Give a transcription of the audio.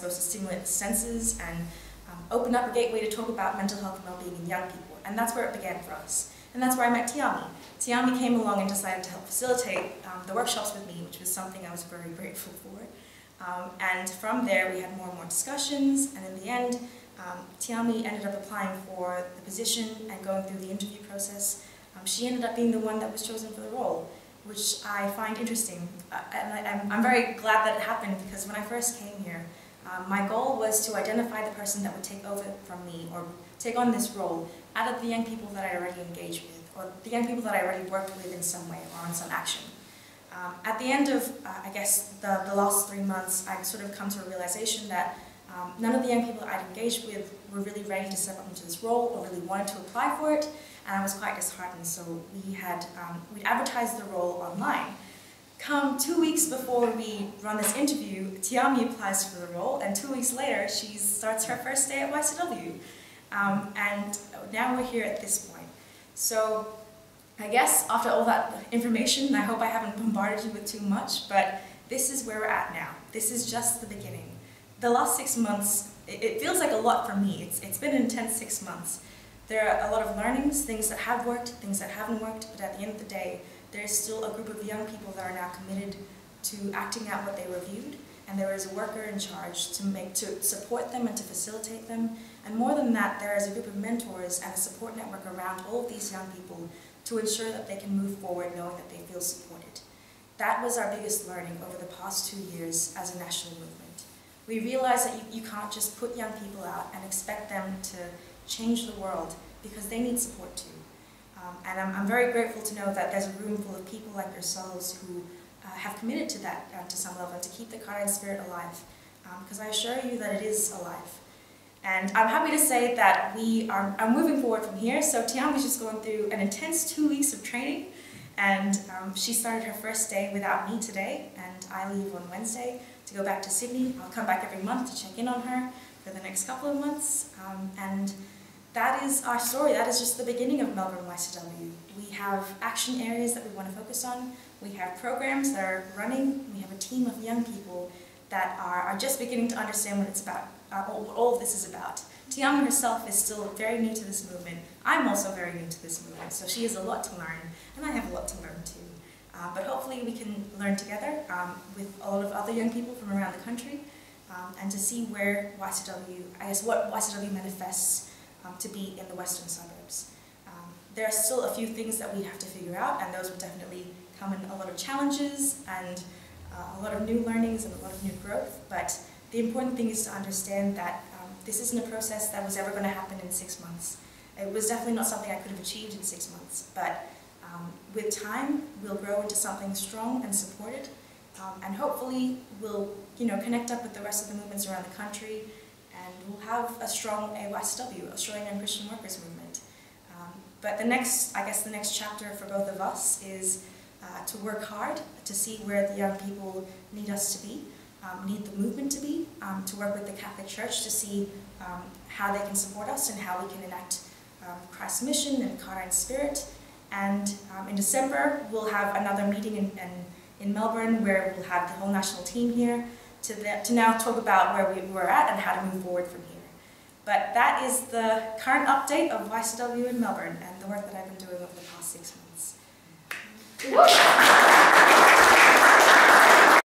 supposed to stimulate the senses and open up a gateway to talk about mental health and well-being in young people. And that's where it began for us. And that's where I met Tiami. Tiami came along and decided to help facilitate the workshops with me, which was something I was very grateful for. And from there, we had more and more discussions, and in the end, Tiami ended up applying for the position and going through the interview process. She ended up being the one that was chosen for the role, which I find interesting. And I'm very glad that it happened, because when I first came here, my goal was to identify the person that would take over from me or take on this role out of the young people that I already engaged with, or the young people that I already worked with in some way or on some action. At the end of, I guess, the last 3 months, I'd sort of come to a realization that none of the young people I'd engaged with were really ready to step up into this role or really wanted to apply for it, and I was quite disheartened. So we'd advertised the role online. Come 2 weeks before we run this interview, Tiami applies for the role, and 2 weeks later, she starts her first day at YCW. And now we're here at this point. So I guess after all that information, I hope I haven't bombarded you with too much, but this is where we're at now. This is just the beginning. The last 6 months, it feels like a lot for me. It's been an intense 6 months. There are a lot of learnings, things that have worked, things that haven't worked, but at the end of the day, there is still a group of young people that are now committed to acting out what they reviewed, and there is a worker in charge to support them and to facilitate them. And more than that, there is a group of mentors and a support network around all of these young people to ensure that they can move forward knowing that they feel supported. That was our biggest learning over the past 2 years as a national movement. We realized that you can't just put young people out and expect them to change the world, because they need support too. And I'm very grateful to know that there's a room full of people like yourselves who have committed to that to some level, and to keep the Cardijn spirit alive, because I assure you that it is alive. And I'm happy to say that we are moving forward from here. So Tiami's just going through an intense 2 weeks of training, and she started her first day without me today, and I leave on Wednesday to go back to Sydney. I'll come back every month to check in on her for the next couple of months, and that is our story. That is just the beginning of Melbourne YCW. We have action areas that we want to focus on. We have programs that are running. We have a team of young people that are just beginning to understand what it's about, what all of this is about. Tiami herself is still very new to this movement. I'm also very new to this movement, so she has a lot to learn, and I have a lot to learn too. But hopefully we can learn together with a lot of other young people from around the country, and to see where YCW, I guess what YCW manifests to be in the western suburbs. There are still a few things that we have to figure out, and those will definitely come in a lot of challenges and a lot of new learnings and a lot of new growth, but the important thing is to understand that this isn't a process that was ever going to happen in 6 months. It was definitely not something I could have achieved in 6 months, but with time, we'll grow into something strong and supported, and hopefully we'll connect up with the rest of the movements around the country, and we'll have a strong AYCW, Australian Young Christian Workers Movement. But the next chapter for both of us is to work hard to see where the young people need us to be, need the movement to be, to work with the Catholic Church to see how they can support us and how we can enact Christ's mission and Cardijn spirit. And in December, we'll have another meeting in Melbourne where we'll have the whole national team here to now talk about where we're at and how to move forward from here. But that is the current update of YCW in Melbourne and the work that I've been doing over the past 6 months.